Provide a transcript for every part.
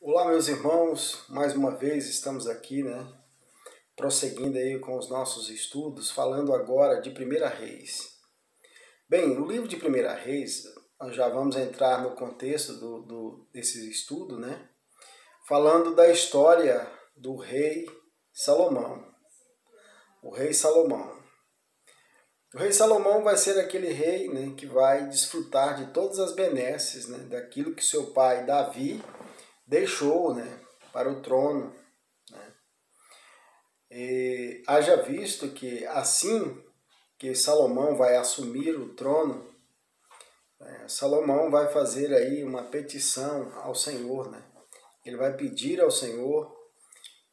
Olá, meus irmãos, mais uma vez estamos aqui, prosseguindo aí com os nossos estudos, falando agora de Primeira Reis. Bem, o livro de Primeira Reis, nós já vamos entrar no contexto desse estudo, falando da história do rei Salomão. O rei Salomão. O rei Salomão vai ser aquele rei, que vai desfrutar de todas as benesses, daquilo que seu pai Davi deixou, para o trono. E haja visto que assim que Salomão vai assumir o trono, Salomão vai fazer aí uma petição ao Senhor, Ele vai pedir ao Senhor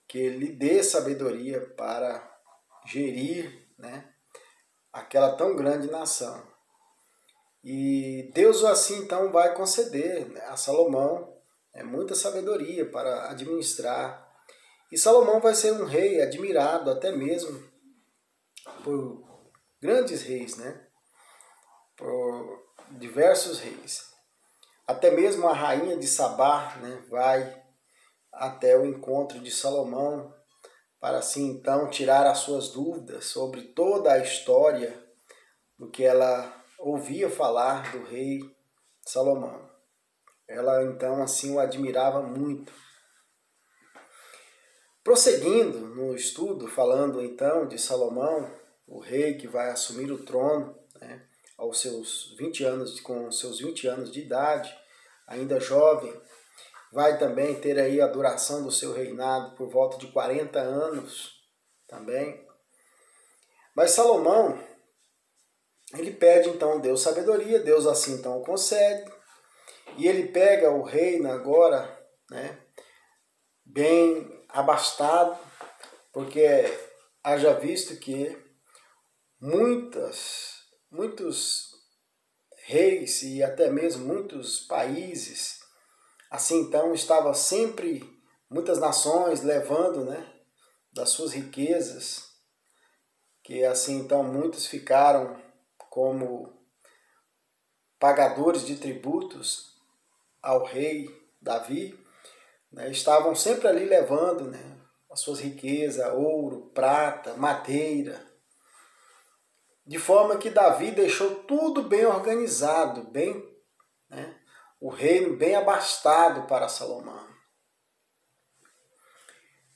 que lhe dê sabedoria para gerir, aquela tão grande nação. E Deus assim então vai conceder a Salomão muita sabedoria para administrar. E Salomão vai ser um rei admirado até mesmo por grandes reis, por diversos reis. Até mesmo a rainha de Sabá vai até o encontro de Salomão para assim então tirar as suas dúvidas sobre toda a história do que ela ouvia falar do rei Salomão. Ela então assim o admirava muito. Prosseguindo no estudo, falando então de Salomão, o rei que vai assumir o trono aos seus 20 anos, com seus 20 anos de idade, ainda jovem, vai também ter aí a duração do seu reinado por volta de 40 anos também. Mas Salomão, ele pede então a Deus sabedoria, Deus assim então o concede, e ele pega o reino agora, bem abastado, porque haja visto que muitos reis e até mesmo muitos países, assim então estavam sempre, muitas nações levando, das suas riquezas, que assim então muitos ficaram como pagadores de tributos ao rei Davi, estavam sempre ali levando as suas riquezas, ouro, prata, madeira, de forma que Davi deixou tudo bem organizado, o reino bem abastado para Salomão.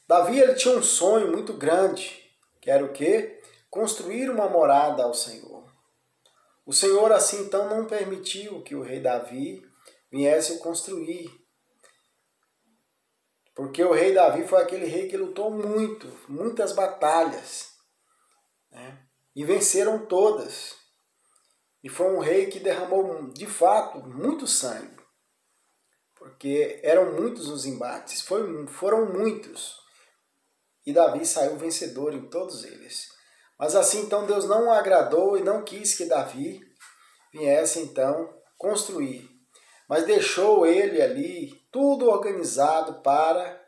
Davi ele tinha um sonho muito grande, que era o quê? Construir uma morada ao Senhor. O Senhor assim então não permitiu que o rei Davi viesse construir, porque o rei Davi foi aquele rei que lutou muitas batalhas, e venceram todas. E foi um rei que derramou, de fato, muito sangue, porque eram muitos os embates, foram muitos. E Davi saiu vencedor em todos eles. Mas assim então Deus não agradou e não quis que Davi viesse então construir, mas deixou ele ali tudo organizado para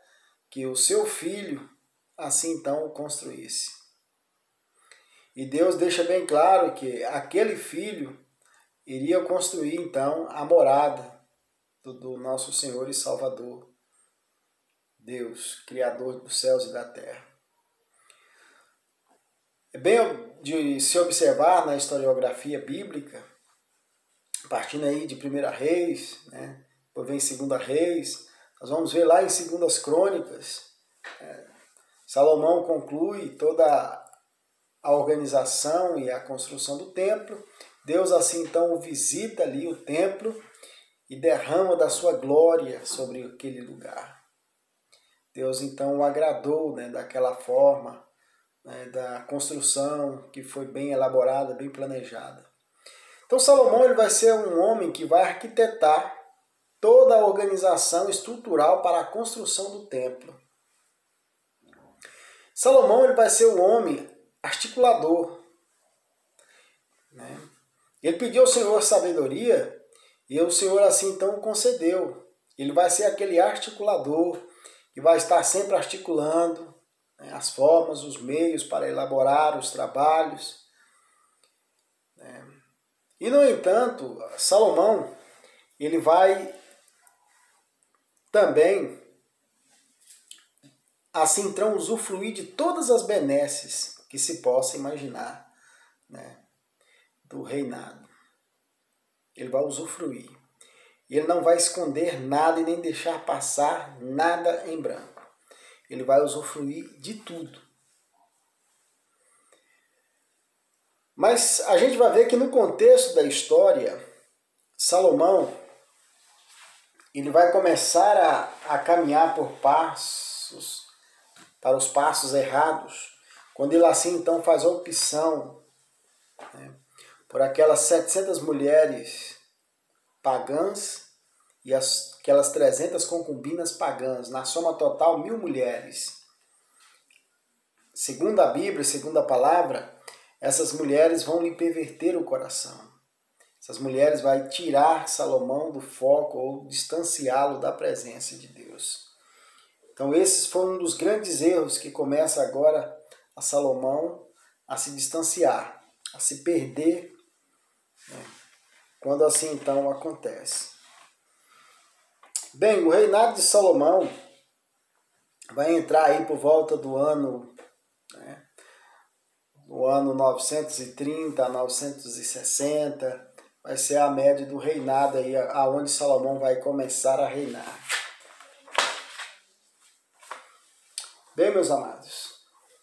que o seu filho assim então o construísse. E Deus deixa bem claro que aquele filho iria construir então a morada do nosso Senhor e Salvador, Deus, Criador dos céus e da terra. É bem de se observar na historiografia bíblica, partindo aí de 1 Reis, depois vem 2 Reis, nós vamos ver lá em 2 Crônicas, Salomão conclui toda a organização e a construção do templo. Deus assim então visita ali o templo e derrama da sua glória sobre aquele lugar. Deus então o agradou daquela forma, da construção que foi bem elaborada, bem planejada. Então Salomão ele vai ser um homem que vai arquitetar toda a organização estrutural para a construção do templo. Salomão ele vai ser o homem articulador. Ele pediu ao Senhor sabedoria e o Senhor assim então o concedeu. Ele vai ser aquele articulador que vai estar sempre articulando as formas, os meios para elaborar os trabalhos. E, no entanto, Salomão ele vai também assim então usufruir de todas as benesses que se possa imaginar, né, do reinado. Ele vai usufruir. E ele não vai esconder nada e nem deixar passar nada em branco. Ele vai usufruir de tudo. Mas a gente vai ver que no contexto da história, Salomão, ele vai começar a caminhar por passos, para os passos errados, quando ele assim então faz a opção, né, por aquelas 700 mulheres pagãs e aquelas 300 concubinas pagãs, na soma total 1000 mulheres. Segundo a Bíblia, segundo a palavra, essas mulheres vão lhe perverter o coração. Essas mulheres vão tirar Salomão do foco ou distanciá-lo da presença de Deus. Então esses foram um dos grandes erros que começa agora a Salomão a se distanciar, a se perder, né, quando assim então acontece. Bem, o reinado de Salomão vai entrar aí por volta do ano, né, do ano 930 a 960, vai ser a média do reinado aí, aonde Salomão vai começar a reinar. Bem, meus amados,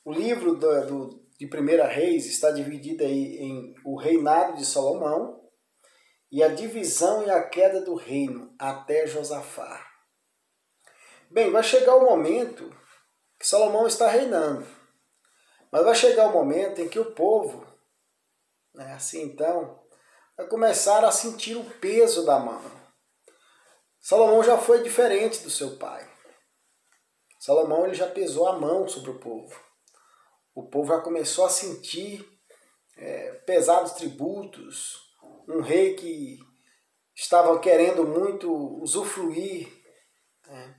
o livro de 1 Reis está dividido aí em o reinado de Salomão e a divisão e a queda do reino até Josafá. Bem, vai chegar o momento que Salomão está reinando, mas vai chegar o momento em que o povo, né, assim então, vai começar a sentir o peso da mão. Salomão já foi diferente do seu pai. Salomão ele já pesou a mão sobre o povo. O povo já começou a sentir pesados tributos, um rei que estava querendo muito usufruir, né,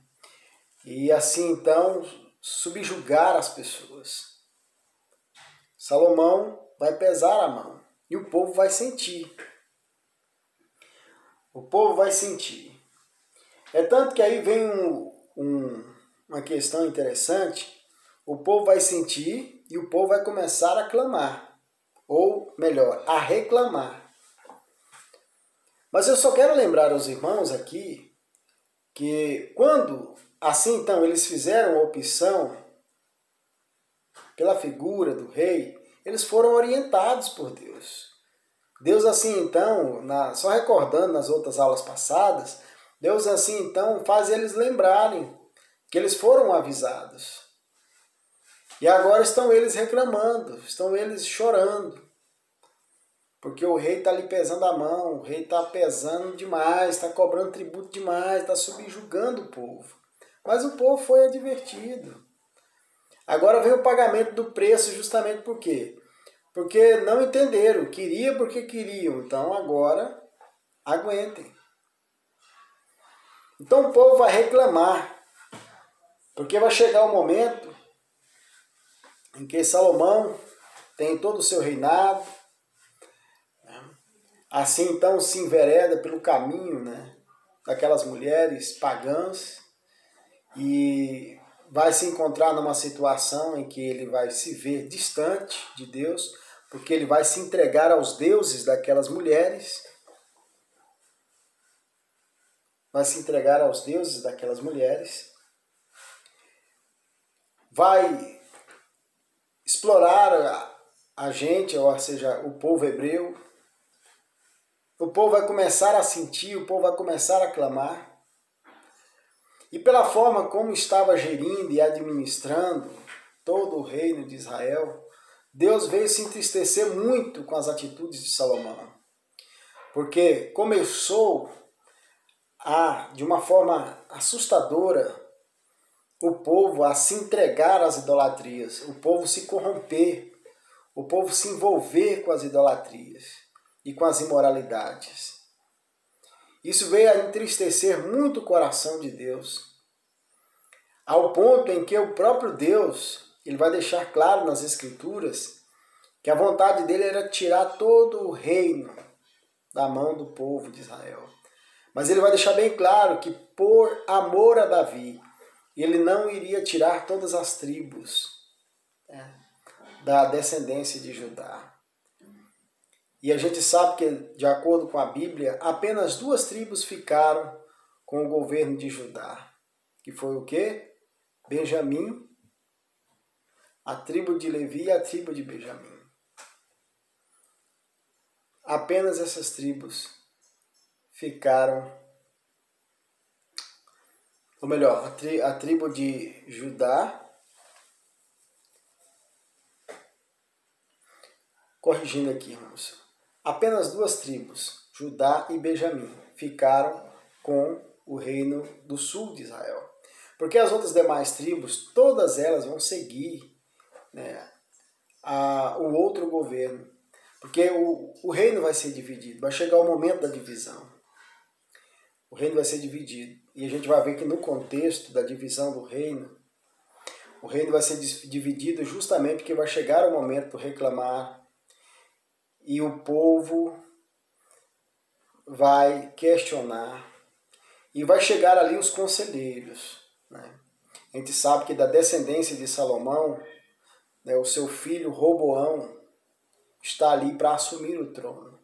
e assim então subjugar as pessoas. Salomão vai pesar a mão e o povo vai sentir. O povo vai sentir. É tanto que aí vem uma questão interessante. O povo vai sentir e o povo vai começar a clamar. Ou melhor, a reclamar. Mas eu só quero lembrar aos irmãos aqui que quando assim então eles fizeram a opção pela figura do rei, eles foram orientados por Deus. Deus assim então, só recordando nas outras aulas passadas, Deus assim então faz eles lembrarem que eles foram avisados. E agora estão eles reclamando, estão eles chorando. Porque o rei está ali pesando a mão, o rei está pesando demais, está cobrando tributo demais, está subjugando o povo. Mas o povo foi advertido. Agora vem o pagamento do preço justamente por quê? Porque não entenderam, queria porque queriam, então agora aguentem. Então o povo vai reclamar, porque vai chegar o momento em que Salomão tem todo o seu reinado, né? Assim então se envereda pelo caminho, né, daquelas mulheres pagãs e vai se encontrar numa situação em que ele vai se ver distante de Deus, porque ele vai se entregar aos deuses daquelas mulheres. Vai se entregar aos deuses daquelas mulheres. Vai explorar a gente, ou seja, o povo hebreu. O povo vai começar a sentir, o povo vai começar a clamar. E pela forma como estava gerindo e administrando todo o reino de Israel, Deus veio se entristecer muito com as atitudes de Salomão. Porque começou de uma forma assustadora, o povo a se entregar às idolatrias, o povo se corromper, o povo se envolver com as idolatrias e com as imoralidades. Isso veio a entristecer muito o coração de Deus, ao ponto em que o próprio Deus ele vai deixar claro nas Escrituras que a vontade dele era tirar todo o reino da mão do povo de Israel. Mas ele vai deixar bem claro que por amor a Davi ele não iria tirar todas as tribos, né, da descendência de Judá. E a gente sabe que, de acordo com a Bíblia, apenas 2 tribos ficaram com o governo de Judá. Que foi o quê? Benjamim, a tribo de Levi e a tribo de Benjamim. Apenas essas tribos ficaram, ou melhor, a tribo de Judá, corrigindo aqui, irmãos, apenas 2 tribos, Judá e Benjamim, ficaram com o reino do sul de Israel. Porque as outras demais tribos, todas elas vão seguir, né, o outro governo. Porque o reino vai ser dividido, vai chegar o momento da divisão. O reino vai ser dividido. E a gente vai ver que no contexto da divisão do reino, o reino vai ser dividido justamente porque vai chegar o momento de reclamar e o povo vai questionar e vai chegar ali os conselheiros, né? A gente sabe que da descendência de Salomão, né, o seu filho Roboão está ali para assumir o trono.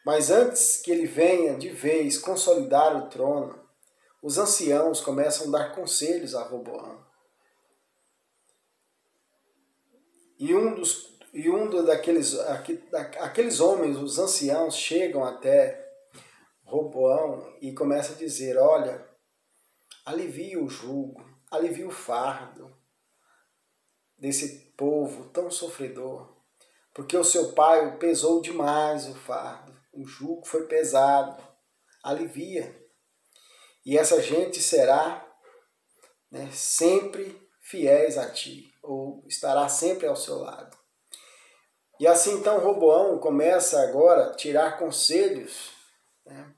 Mas antes que ele venha de vez consolidar o trono, os anciãos começam a dar conselhos a Roboão. Aqueles homens, os anciãos, chegam até Roboão e começam a dizer: olha, alivia o jugo, alivia o fardo desse povo tão sofredor, porque o seu pai pesou demais o fardo, o jugo foi pesado, alivia. E essa gente será, né, sempre fiéis a ti, ou estará sempre ao seu lado. E assim então Roboão começa agora a tirar conselhos, né,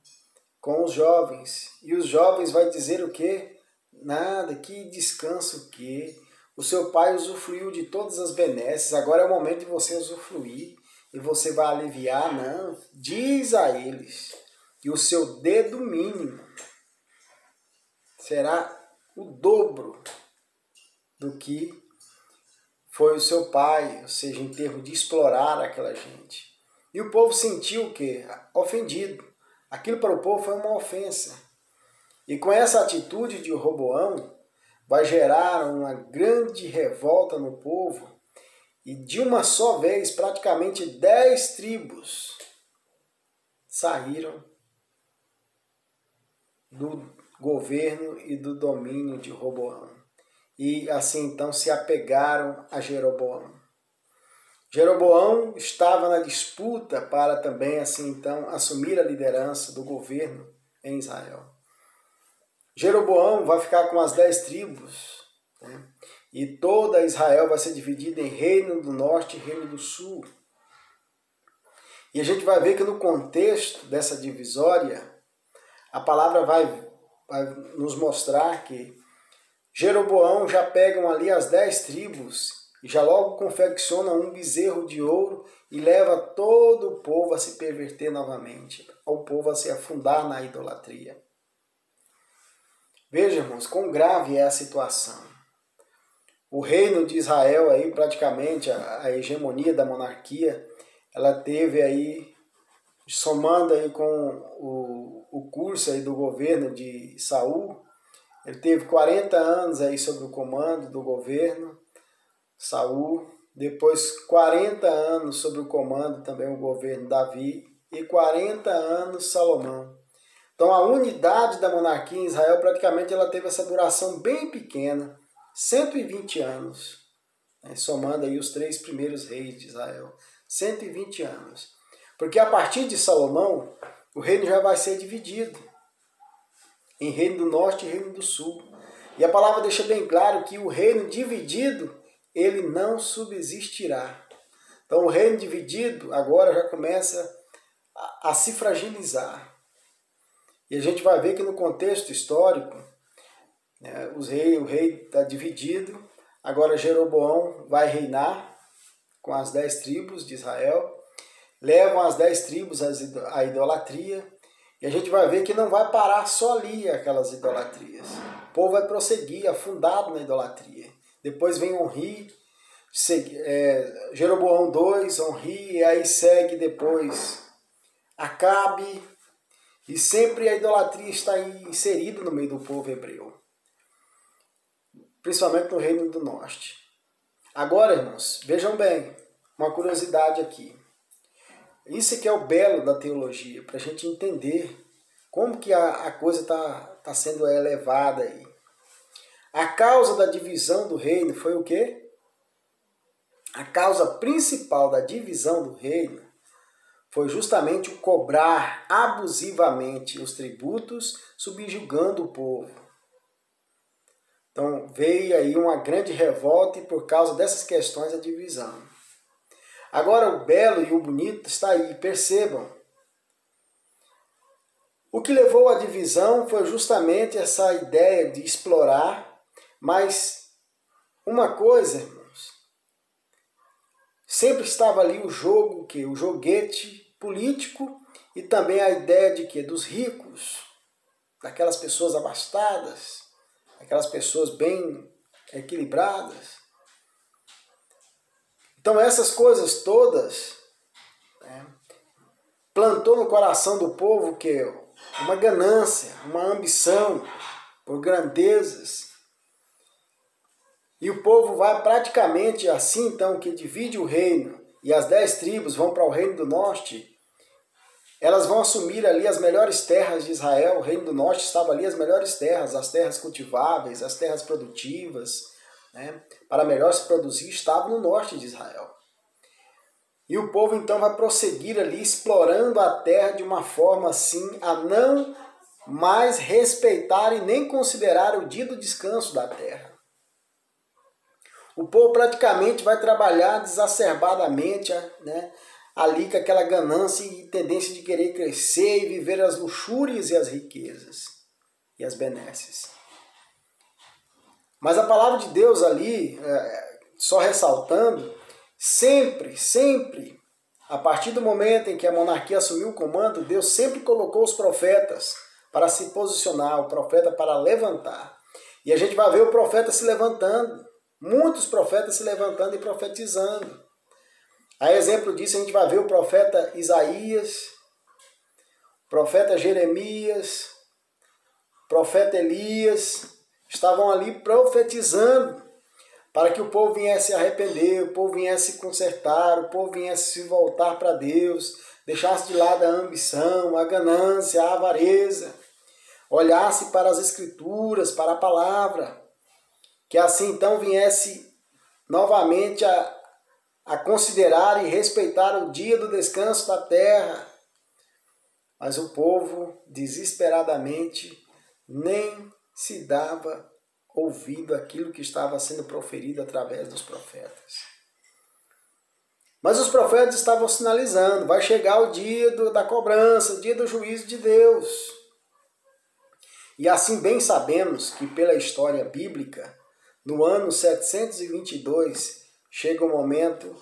com os jovens. E os jovens vai dizer o quê? Nada, que descanso o quê? O seu pai usufruiu de todas as benesses, agora é o momento de você usufruir e você vai aliviar? Não, diz a eles que o seu dedo mínimo será o dobro do que foi o seu pai, ou seja, em termos de explorar aquela gente. E o povo sentiu o quê? Ofendido. Aquilo para o povo foi uma ofensa. E com essa atitude de Roboão, vai gerar uma grande revolta no povo, e de uma só vez, praticamente 10 tribos saíram do governo e do domínio de Roboão. E assim então se apegaram a Jeroboão. Jeroboão estava na disputa para também assim então assumir a liderança do governo em Israel. Jeroboão vai ficar com as 10 tribos, né? E toda Israel vai ser dividida em reino do norte e reino do sul. E a gente vai ver que no contexto dessa divisória, a palavra vai nos mostrar que Jeroboão já pegam ali as 10 tribos e já logo confecciona um bezerro de ouro e leva todo o povo a se perverter novamente, ao povo a se afundar na idolatria. Veja, irmãos, quão grave é a situação. O reino de Israel, aí, praticamente, a hegemonia da monarquia, ela teve aí, somando aí com o curso aí do governo de Saul, ele teve 40 anos aí sob o comando do governo, Saul, depois 40 anos sob o comando também o governo Davi, e 40 anos Salomão. Então a unidade da monarquia em Israel praticamente ela teve essa duração bem pequena, 120 anos, né, somando aí os 3 primeiros reis de Israel, 120 anos. Porque a partir de Salomão, o reino já vai ser dividido em reino do norte e reino do sul. E a palavra deixa bem claro que o reino dividido, ele não subsistirá. Então o reino dividido agora já começa a se fragilizar. E a gente vai ver que no contexto histórico, né, o rei está dividido, agora Jeroboão vai reinar com as 10 tribos de Israel, levam as 10 tribos à idolatria, E a gente vai ver que não vai parar só ali aquelas idolatrias. O povo vai prosseguir, afundado na idolatria. Depois vem Onri, Jeroboão II, Onri, e aí segue depois Acabe. E sempre a idolatria está inserida no meio do povo hebreu. Principalmente no Reino do Norte. Agora, irmãos, vejam bem, uma curiosidade aqui. Isso que é o belo da teologia, para a gente entender como que a coisa está sendo elevada aí. A causa da divisão do reino foi o quê? A causa principal da divisão do reino foi justamente o cobrar abusivamente os tributos, subjugando o povo. Então veio aí uma grande revolta e por causa dessas questões a divisão. Agora o belo e o bonito está aí, percebam. O que levou à divisão foi justamente essa ideia de explorar, mas uma coisa, irmãos, sempre estava ali o jogo, o joguete político e também a ideia de que dos ricos, daquelas pessoas abastadas, aquelas pessoas bem equilibradas. Então essas coisas todas plantou no coração do povo que uma ganância, uma ambição por grandezas. E o povo vai praticamente assim, então, que divide o reino e as 10 tribos vão para o reino do norte, elas vão assumir ali as melhores terras de Israel. O reino do norte estava ali as melhores terras, as terras cultiváveis, as terras produtivas, para melhor se produzir, estava no norte de Israel. E o povo então vai prosseguir ali explorando a terra de uma forma assim a não mais respeitar e nem considerar o dia do descanso da terra. O povo praticamente vai trabalhar desacerbadamente, ali com aquela ganância e tendência de querer crescer e viver as luxúrias e as riquezas e as benesses. Mas a palavra de Deus ali, só ressaltando, sempre, a partir do momento em que a monarquia assumiu o comando, Deus sempre colocou os profetas para se posicionar, o profeta para levantar. E a gente vai ver o profeta se levantando, muitos profetas se levantando e profetizando. A exemplo disso, a gente vai ver o profeta Isaías, o profeta Jeremias, o profeta Elias, estavam ali profetizando para que o povo viesse se arrepender, o povo viesse se consertar, o povo viesse se voltar para Deus, deixasse de lado a ambição, a ganância, a avareza, olhasse para as Escrituras, para a palavra, que assim então viesse novamente a considerar e respeitar o dia do descanso da terra. Mas o povo, desesperadamente, nem se dava ouvido àquilo que estava sendo proferido através dos profetas. Mas os profetas estavam sinalizando, vai chegar o dia da cobrança, o dia do juízo de Deus. E assim bem sabemos que pela história bíblica, no ano 722, chega o momento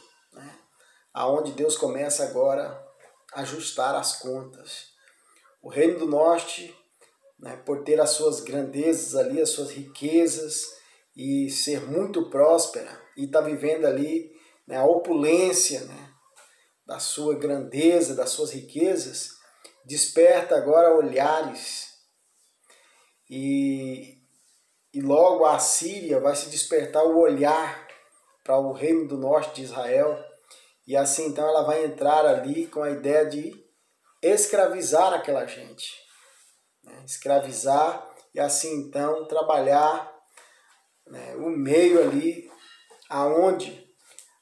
aonde Deus começa agora a ajustar as contas. O Reino do Norte, por ter as suas grandezas ali, as suas riquezas e ser muito próspera e estar vivendo ali a opulência da sua grandeza, das suas riquezas, desperta agora olhares e logo a Assíria vai se despertar o olhar para o Reino do Norte de Israel e assim então ela vai entrar ali com a ideia de escravizar aquela gente. Escravizar e assim então trabalhar o meio ali aonde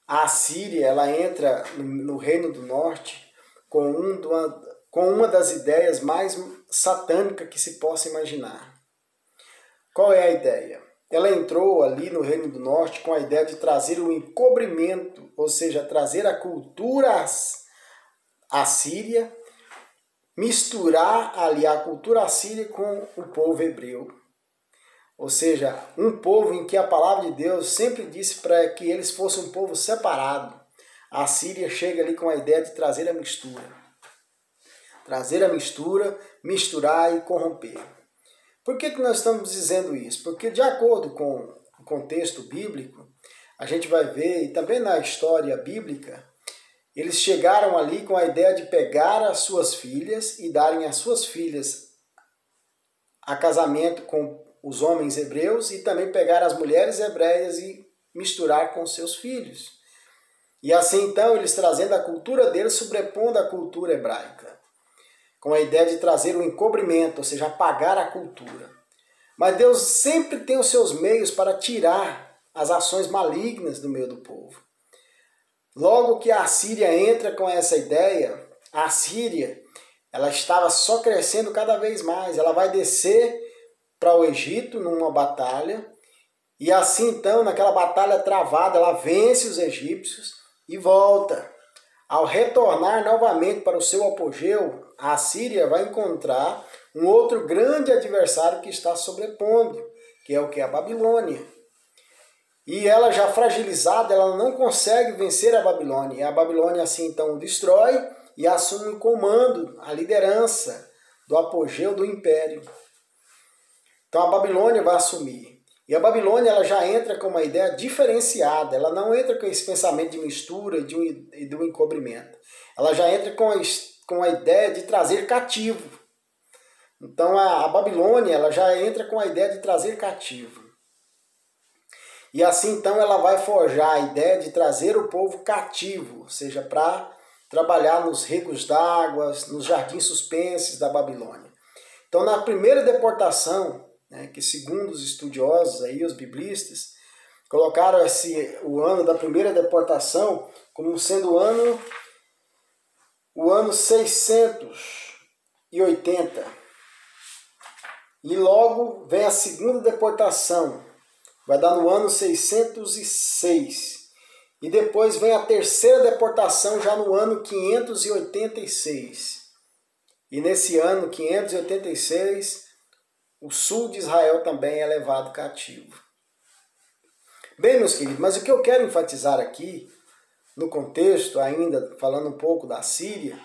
a Assíria ela entra no Reino do Norte com uma das ideias mais satânicas que se possa imaginar. Qual é a ideia? Ela entrou ali no Reino do Norte com a ideia de trazer o encobrimento, ou seja, trazer a cultura assíria, misturar ali a cultura assíria com o povo hebreu. Ou seja, um povo em que a palavra de Deus sempre disse para que eles fossem um povo separado. A Assíria chega ali com a ideia de trazer a mistura. trazer a mistura, misturar e corromper. Por que nós estamos dizendo isso? Porque de acordo com o contexto bíblico, a gente vai ver, e também na história bíblica, eles chegaram ali com a ideia de pegar as suas filhas e darem as suas filhas a casamento com os homens hebreus e também pegar as mulheres hebreias e misturar com seus filhos. E assim então eles trazendo a cultura deles, sobrepondo a cultura hebraica, com a ideia de trazer o encobrimento, ou seja, apagar a cultura. Mas Deus sempre tem os seus meios para tirar as ações malignas do meio do povo. Logo que a Assíria entra com essa ideia, a Assíria ela estava só crescendo cada vez mais. Ela vai descer para o Egito numa batalha, e assim então, naquela batalha travada, ela vence os egípcios e volta. Ao retornar novamente para o seu apogeu, a Assíria vai encontrar um outro grande adversário que está sobrepondo, que é o que? A Babilônia. E ela já fragilizada, ela não consegue vencer a Babilônia. E a Babilônia assim então destrói e assume o comando, a liderança do apogeu do império. Então a Babilônia vai assumir. E a Babilônia ela já entra com uma ideia diferenciada, ela não entra com esse pensamento de mistura e do encobrimento. Ela já entra com a ideia de trazer cativo. Então a Babilônia ela já entra com a ideia de trazer cativo. E assim então ela vai forjar a ideia de trazer o povo cativo, ou seja, para trabalhar nos ricos d'água, nos jardins suspensos da Babilônia. Então na primeira deportação, que segundo os estudiosos, aí, os biblistas, colocaram o ano da primeira deportação como sendo o ano 680. E logo vem a segunda deportação, vai dar no ano 606. E depois vem a terceira deportação já no ano 586. E nesse ano 586, o sul de Israel também é levado cativo. Bem, meus queridos, mas o que eu quero enfatizar aqui, no contexto ainda, falando um pouco da Síria,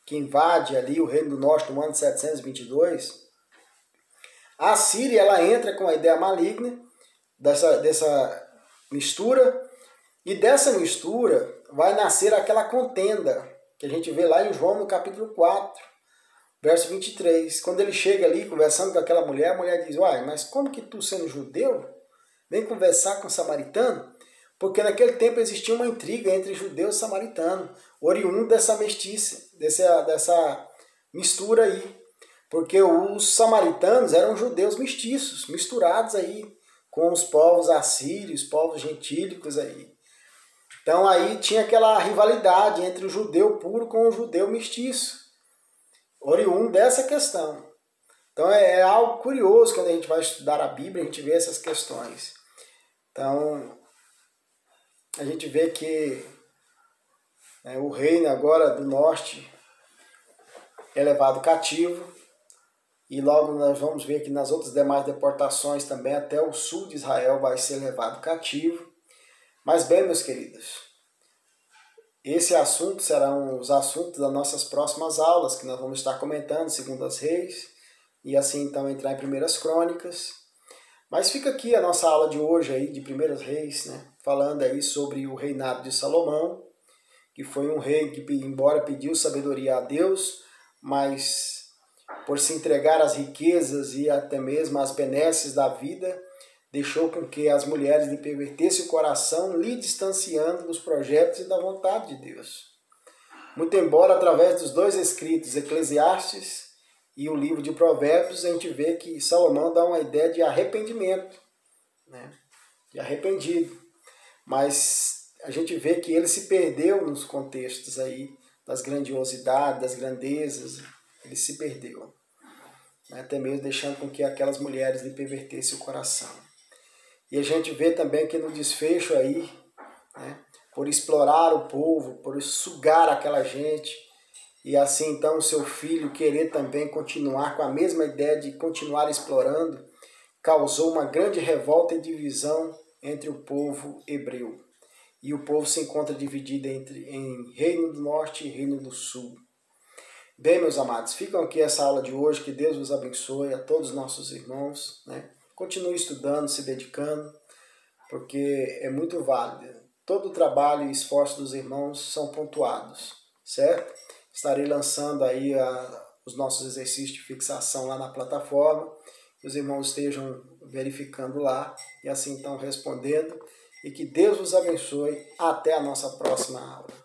que invade ali o Reino do Norte no ano 722, a Síria ela entra com a ideia maligna dessa mistura, e dessa mistura vai nascer aquela contenda que a gente vê lá em João no capítulo 4, verso 23. Quando ele chega ali conversando com aquela mulher, a mulher diz: uai, mas como que tu, sendo judeu, vem conversar com samaritano? Porque naquele tempo existia uma intriga entre judeus e samaritanos, oriundo dessa mestiça, dessa mistura aí. Porque os samaritanos eram judeus mestiços, misturados aí com os povos assírios, povos gentílicos aí. Então aí tinha aquela rivalidade entre o judeu puro com o judeu mestiço, oriundo dessa questão. Então é algo curioso quando a gente vai estudar a Bíblia, a gente vê essas questões. Então a gente vê que o reino agora do norte é levado cativo, e logo nós vamos ver que nas outras demais deportações também até o sul de Israel vai ser levado cativo. Mas bem, meus queridos, esse assunto serão os assuntos das nossas próximas aulas, que nós vamos estar comentando, segundo as Reis, e assim então entrar em Primeiras Crônicas. Mas fica aqui a nossa aula de hoje aí, de Primeiras Reis, falando aí sobre o reinado de Salomão, que foi um rei que, embora pediu sabedoria a Deus, mas por se entregar às riquezas e até mesmo às benesses da vida, deixou com que as mulheres lhe pervertessem o coração, lhe distanciando dos projetos e da vontade de Deus. Muito embora, através dos dois escritos, Eclesiastes e o livro de Provérbios, a gente vê que Salomão dá uma ideia de arrependimento, de arrependido. Mas a gente vê que ele se perdeu nos contextos aí das grandiosidades, das grandezas, ele se perdeu. Até mesmo deixando com que aquelas mulheres lhe pervertessem o coração. E a gente vê também que no desfecho aí, por explorar o povo, por sugar aquela gente, e assim então o seu filho querer também continuar com a mesma ideia de continuar explorando, causou uma grande revolta e divisão entre o povo hebreu. E o povo se encontra dividido em Reino do Norte e Reino do Sul. Bem, meus amados, ficam aqui essa aula de hoje, que Deus os abençoe, a todos os nossos irmãos, né? Continue estudando, se dedicando, porque é muito válido. Todo o trabalho e esforço dos irmãos são pontuados, certo? Estarei lançando aí os nossos exercícios de fixação lá na plataforma, que os irmãos estejam verificando lá e assim estão respondendo, e que Deus os abençoe. Até a nossa próxima aula.